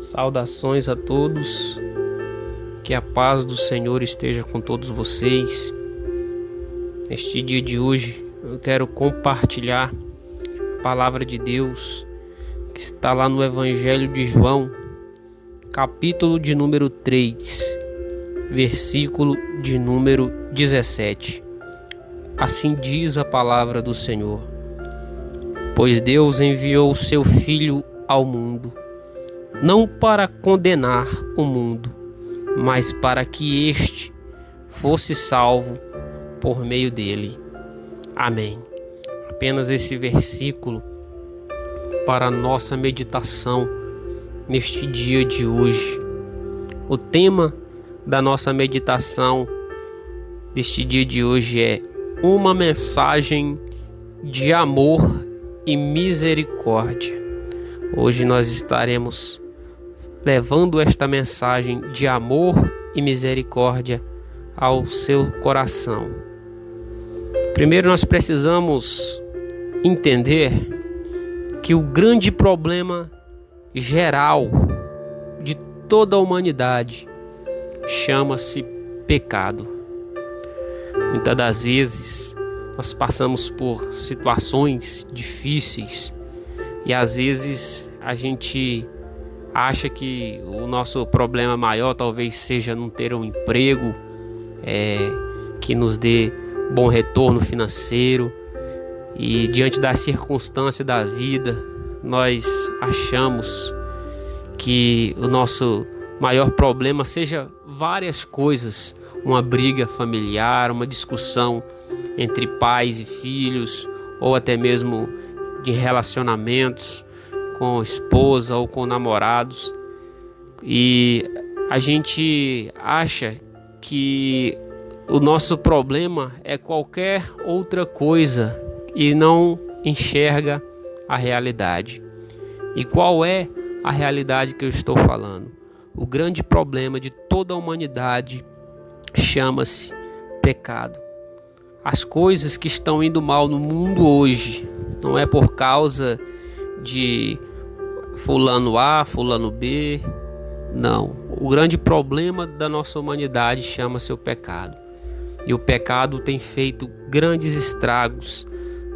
Saudações a todos, que a paz do Senhor esteja com todos vocês. Neste dia de hoje eu quero compartilhar a palavra de Deus que está lá no Evangelho de João, capítulo de número 3, versículo de número 17. Assim diz a palavra do Senhor: pois Deus enviou o seu Filho ao mundo, não para condenar o mundo, mas para que este fosse salvo por meio dele. Amém. Apenas esse versículo para a nossa meditação neste dia de hoje. O tema da nossa meditação deste dia de hoje é uma mensagem de amor e misericórdia. Hoje nós estaremos levando esta mensagem de amor e misericórdia ao seu coração. Primeiro nós precisamos entender que o grande problema geral de toda a humanidade chama-se pecado. Muitas das vezes nós passamos por situações difíceis e às vezes a gente acha que o nosso problema maior talvez seja não ter um emprego que nos dê bom retorno financeiro, e diante da circunstância da vida nós achamos que o nosso maior problema seja várias coisas, uma briga familiar, uma discussão entre pais e filhos, ou até mesmo de relacionamentos com esposa ou com namorados, e a gente acha que o nosso problema é qualquer outra coisa e não enxerga a realidade. E qual é a realidade que eu estou falando? O grande problema de toda a humanidade chama-se pecado. As coisas que estão indo mal no mundo hoje não é por causa de fulano A, fulano B, não. O grande problema da nossa humanidade chama-se o pecado. E o pecado tem feito grandes estragos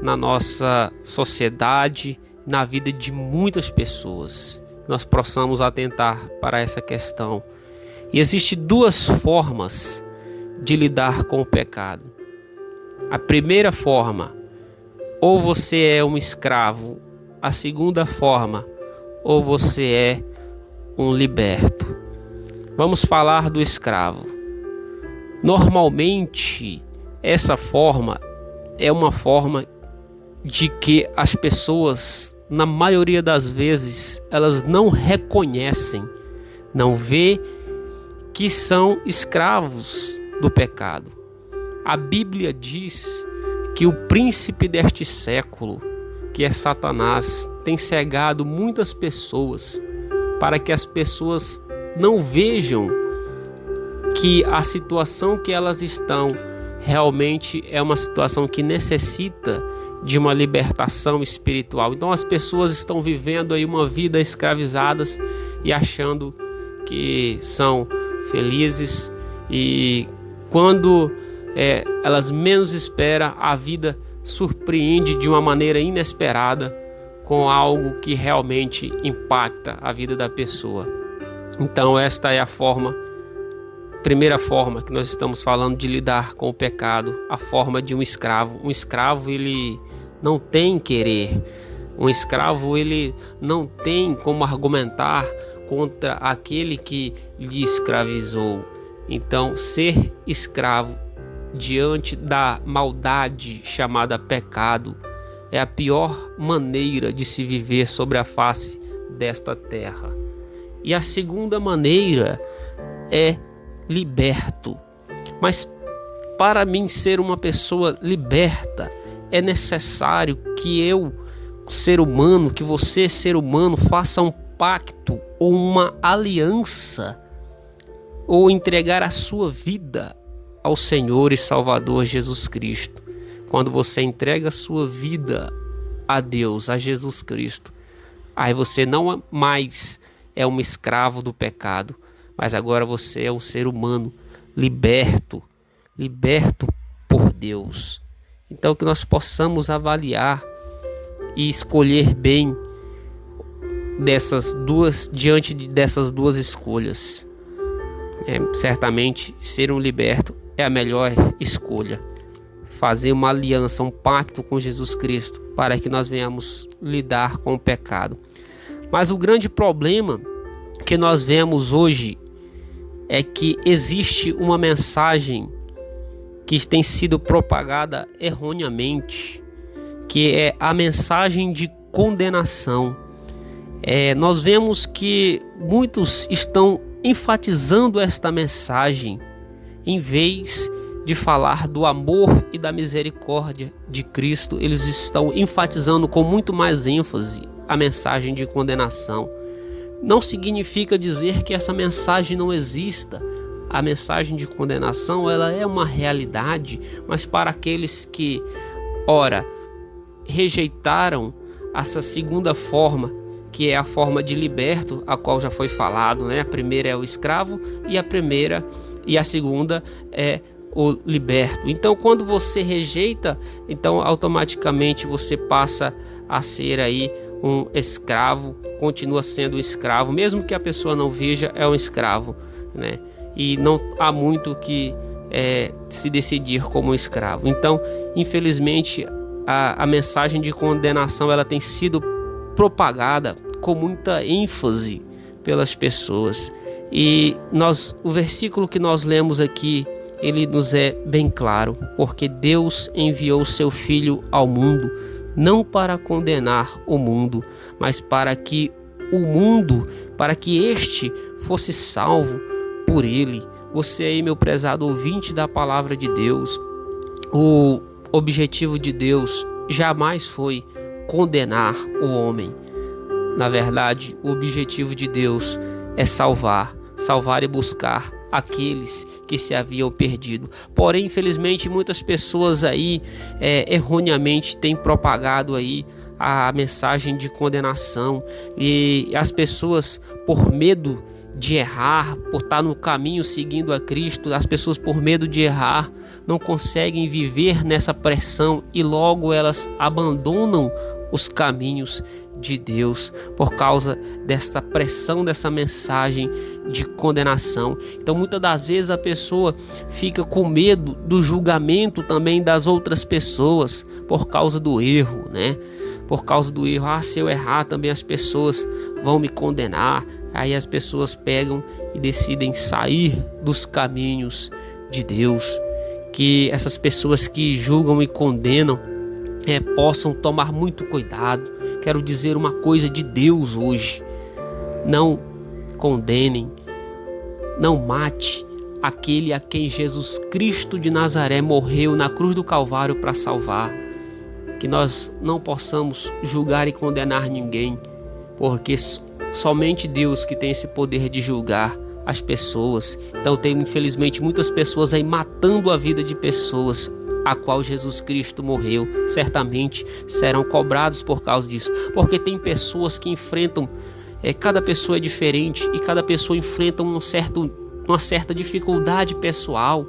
na nossa sociedade, na vida de muitas pessoas. Nós possamos atentar para essa questão. E existem duas formas de lidar com o pecado. A primeira forma, ou você é um escravo. A segunda forma, ou você é um liberto. Vamos falar do escravo. Normalmente, essa forma é uma forma de que as pessoas, na maioria das vezes, elas não reconhecem, não vê que são escravos do pecado. A Bíblia diz que o príncipe deste século, que é Satanás, tem cegado muitas pessoas para que as pessoas não vejam que a situação que elas estão realmente é uma situação que necessita de uma libertação espiritual. Então as pessoas estão vivendo aí uma vida escravizadas e achando que são felizes, e quando elas menos esperam, a vida surpreende de uma maneira inesperada com algo que realmente impacta a vida da pessoa. Então esta é a primeira forma que nós estamos falando de lidar com o pecado, a forma de um escravo. Um escravo, ele não tem querer. Um escravo, ele não tem como argumentar contra aquele que lhe escravizou. Então, ser escravo diante da maldade chamada pecado é a pior maneira de se viver sobre a face desta terra. E a segunda maneira é liberto. Mas para mim ser uma pessoa liberta, é necessário que eu, ser humano, que você, ser humano, faça um pacto ou uma aliança, ou entregar a sua vida ao Senhor e Salvador Jesus Cristo. Quando você entrega a sua vida a Deus, a Jesus Cristo, aí você não mais é um escravo do pecado, mas agora você é um ser humano liberto por Deus. Então que nós possamos avaliar e escolher bem diante dessas duas escolhas. Certamente ser um liberto é a melhor escolha. Fazer uma aliança, um pacto com Jesus Cristo, para que nós venhamos lidar com o pecado. Mas o grande problema que nós vemos hoje é que existe uma mensagem que tem sido propagada erroneamente, que é a mensagem de condenação. Nós vemos que muitos estão enfatizando esta mensagem em vez de falar do amor e da misericórdia de Cristo. Eles estão enfatizando com muito mais ênfase a mensagem de condenação. Não significa dizer que essa mensagem não exista. A mensagem de condenação, ela é uma realidade, mas para aqueles que, rejeitaram essa segunda forma, que é a forma de liberto, a qual já foi falado, né? A primeira é o escravo e a segunda é o liberto. Então, quando você rejeita, então automaticamente você passa a ser aí um escravo, continua sendo escravo, mesmo que a pessoa não veja, é um escravo, né? E não há muito que se decidir como um escravo. Então, infelizmente, a mensagem de condenação ela tem sido propagada com muita ênfase pelas pessoas. E o versículo que nós lemos aqui, ele nos é bem claro, porque Deus enviou seu Filho ao mundo, não para condenar o mundo, mas para que este fosse salvo por ele. Você aí, meu prezado ouvinte da palavra de Deus, o objetivo de Deus jamais foi condenar o homem. Na verdade, o objetivo de Deus é salvar e buscar aqueles que se haviam perdido. Porém, infelizmente, muitas pessoas aí erroneamente têm propagado aí a mensagem de condenação, e as pessoas, por medo de errar, por estar no caminho seguindo a Cristo, as pessoas, por medo de errar, não conseguem viver nessa pressão e logo elas abandonam os caminhos de Deus por causa dessa pressão, dessa mensagem de condenação. Então, muitas das vezes a pessoa fica com medo do julgamento também das outras pessoas por causa do erro, né? Por causa do erro, se eu errar também as pessoas vão me condenar. Aí as pessoas pegam e decidem sair dos caminhos de Deus. Que essas pessoas que julgam e condenam possam tomar muito cuidado. Quero dizer uma coisa de Deus hoje: não condenem, não mate aquele a quem Jesus Cristo de Nazaré morreu na cruz do Calvário para salvar. Que nós não possamos julgar e condenar ninguém, porque somente Deus que tem esse poder de julgar as pessoas. Então tem infelizmente muitas pessoas aí matando a vida de pessoas a qual Jesus Cristo morreu. Certamente serão cobrados por causa disso, porque tem pessoas que enfrentam, cada pessoa é diferente e cada pessoa enfrenta uma certa dificuldade pessoal,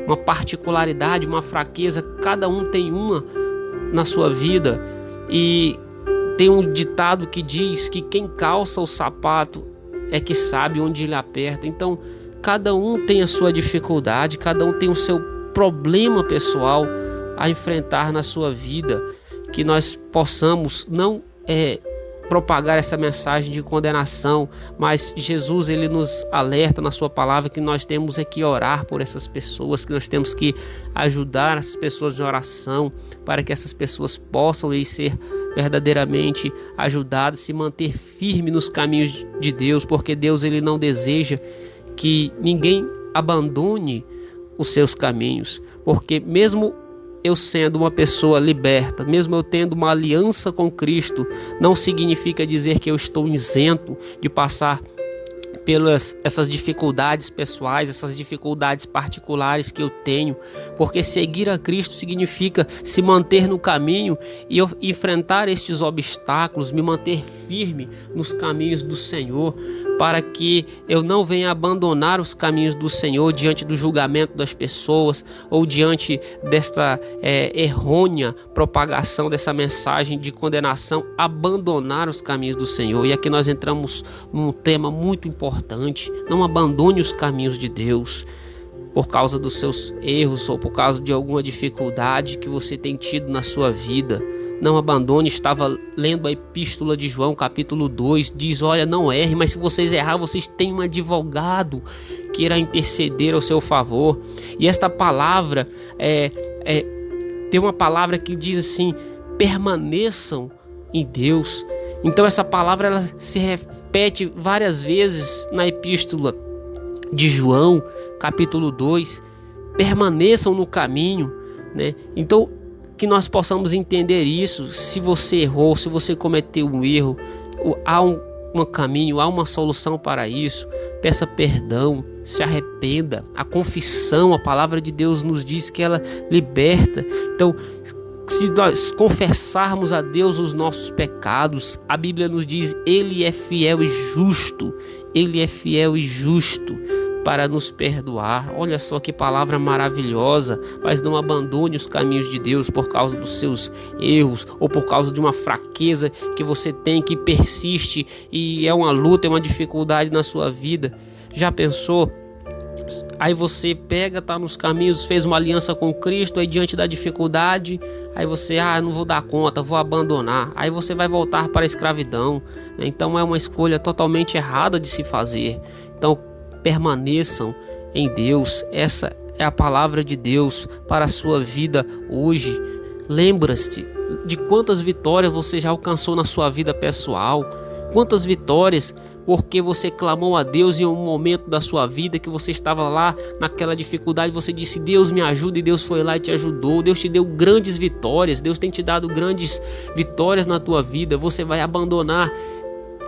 uma particularidade, uma fraqueza. Cada um tem uma na sua vida, e tem um ditado que diz que quem calça o sapato é que sabe onde ele aperta. Então cada um tem a sua dificuldade, cada um tem o seu problema pessoal a enfrentar na sua vida. Que nós possamos não propagar essa mensagem de condenação, mas Jesus ele nos alerta na sua palavra que nós temos que orar por essas pessoas, que nós temos que ajudar essas pessoas em oração, para que essas pessoas possam ser verdadeiramente ajudadas, se manter firme nos caminhos de Deus, porque Deus ele não deseja que ninguém abandone os seus caminhos, porque mesmo eu sendo uma pessoa liberta, mesmo eu tendo uma aliança com Cristo, não significa dizer que eu estou isento de passar pelas essas dificuldades pessoais, essas dificuldades particulares que eu tenho, porque seguir a Cristo significa se manter no caminho e eu enfrentar estes obstáculos, me manter firme nos caminhos do Senhor, para que eu não venha abandonar os caminhos do Senhor diante do julgamento das pessoas ou diante desta errônea propagação dessa mensagem de condenação, abandonar os caminhos do Senhor. E aqui nós entramos num tema muito importante: não abandone os caminhos de Deus por causa dos seus erros ou por causa de alguma dificuldade que você tem tido na sua vida. Não abandone. Estava lendo a epístola de João, capítulo 2, diz: olha, não erre, mas se vocês errar, vocês têm um advogado que irá interceder ao seu favor. E esta palavra tem uma palavra que diz assim: permaneçam em Deus. Então essa palavra ela se repete várias vezes na epístola de João, capítulo 2, permaneçam no caminho, né? Então, que nós possamos entender isso. Se você errou, se você cometeu um erro, há um caminho, há uma solução para isso. Peça perdão, se arrependa. A confissão, a palavra de Deus nos diz que ela liberta. Então, se nós confessarmos a Deus os nossos pecados, a Bíblia nos diz: Ele é fiel e justo. Ele é fiel e justo para nos perdoar. Olha só que palavra maravilhosa. Mas não abandone os caminhos de Deus por causa dos seus erros ou por causa de uma fraqueza que você tem, que persiste e é uma luta, é uma dificuldade na sua vida. Já pensou? Aí você pega, tá nos caminhos, fez uma aliança com Cristo, aí diante da dificuldade, aí você, não vou dar conta, vou abandonar. Aí você vai voltar para a escravidão. Então é uma escolha totalmente errada de se fazer. Então permaneçam em Deus. Essa é a palavra de Deus para a sua vida hoje. Lembra-se de quantas vitórias você já alcançou na sua vida pessoal. Quantas vitórias porque você clamou a Deus em um momento da sua vida que você estava lá naquela dificuldade, você disse: Deus me ajuda, e Deus foi lá e te ajudou. Deus te deu grandes vitórias, Deus tem te dado grandes vitórias na tua vida. Você vai abandonar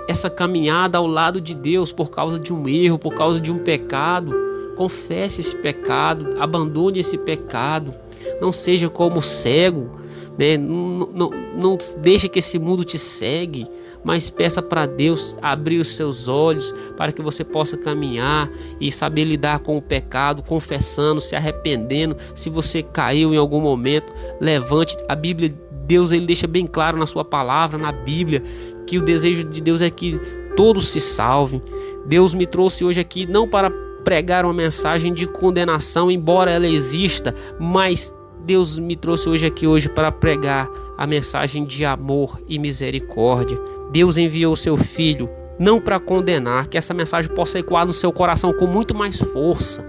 essa caminhada ao lado de Deus por causa de um erro, por causa de um pecado? Confesse esse pecado, abandone esse pecado. Não seja como cego, né? Não deixe que esse mundo te segue, mas peça para Deus abrir os seus olhos para que você possa caminhar e saber lidar com o pecado, confessando, se arrependendo. Se você caiu em algum momento, levante. A Bíblia, Deus, ele deixa bem claro na sua palavra, na Bíblia, que o desejo de Deus é que todos se salvem. Deus me trouxe hoje aqui não para pregar uma mensagem de condenação, embora ela exista, mas Deus me trouxe hoje para pregar a mensagem de amor e misericórdia. Deus enviou o seu Filho não para condenar, que essa mensagem possa ecoar no seu coração com muito mais força.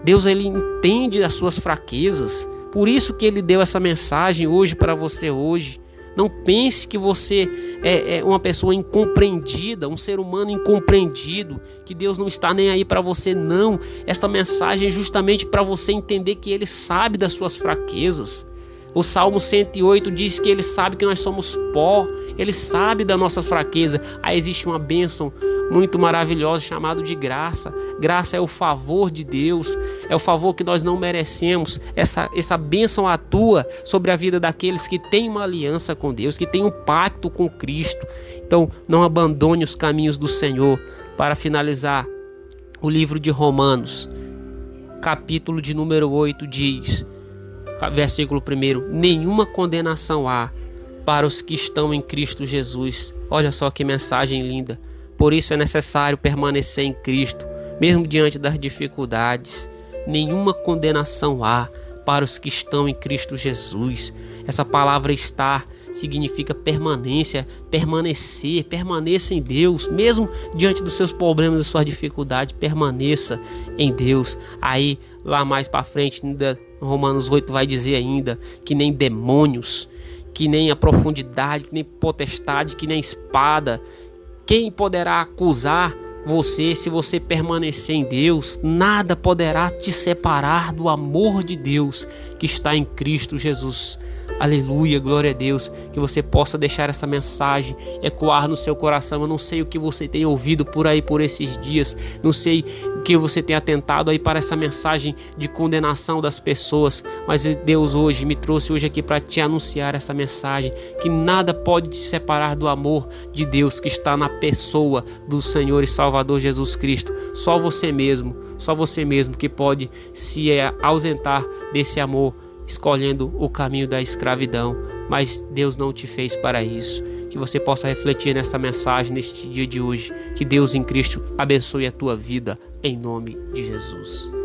Deus, ele entende as suas fraquezas, por isso que ele deu essa mensagem hoje para você hoje. Não pense que você é uma pessoa incompreendida, um ser humano incompreendido, que Deus não está nem aí para você, não. Esta mensagem é justamente para você entender que Ele sabe das suas fraquezas. O Salmo 108 diz que Ele sabe que nós somos pó, Ele sabe das nossas fraquezas. Aí existe uma bênção muito maravilhosa chamada de graça. Graça é o favor de Deus, é o favor que nós não merecemos. Essa bênção atua sobre a vida daqueles que têm uma aliança com Deus, que têm um pacto com Cristo. Então não abandone os caminhos do Senhor. Para finalizar, o livro de Romanos, capítulo de número 8 diz, versículo 1: nenhuma condenação há para os que estão em Cristo Jesus. Olha só que mensagem linda. Por isso é necessário permanecer em Cristo, mesmo diante das dificuldades. Nenhuma condenação há para os que estão em Cristo Jesus. Essa palavra estar significa permanência, permanecer. Permaneça em Deus, mesmo diante dos seus problemas, das suas dificuldades, permaneça em Deus. Aí, lá mais para frente, ainda, Romanos 8 vai dizer ainda que nem demônios, que nem a profundidade, que nem potestade, que nem espada, quem poderá acusar você se você permanecer em Deus? Nada poderá te separar do amor de Deus que está em Cristo Jesus. Aleluia, glória a Deus. Que você possa deixar essa mensagem ecoar no seu coração. Eu não sei o que você tem ouvido por aí por esses dias, não sei o que você tem atentado aí para essa mensagem de condenação das pessoas, mas Deus hoje me trouxe hoje aqui para te anunciar essa mensagem, que nada pode te separar do amor de Deus que está na pessoa do Senhor e Salvador Jesus Cristo. Só você mesmo que pode se ausentar desse amor, escolhendo o caminho da escravidão, mas Deus não te fez para isso. Que você possa refletir nessa mensagem, neste dia de hoje. Que Deus em Cristo abençoe a tua vida, em nome de Jesus.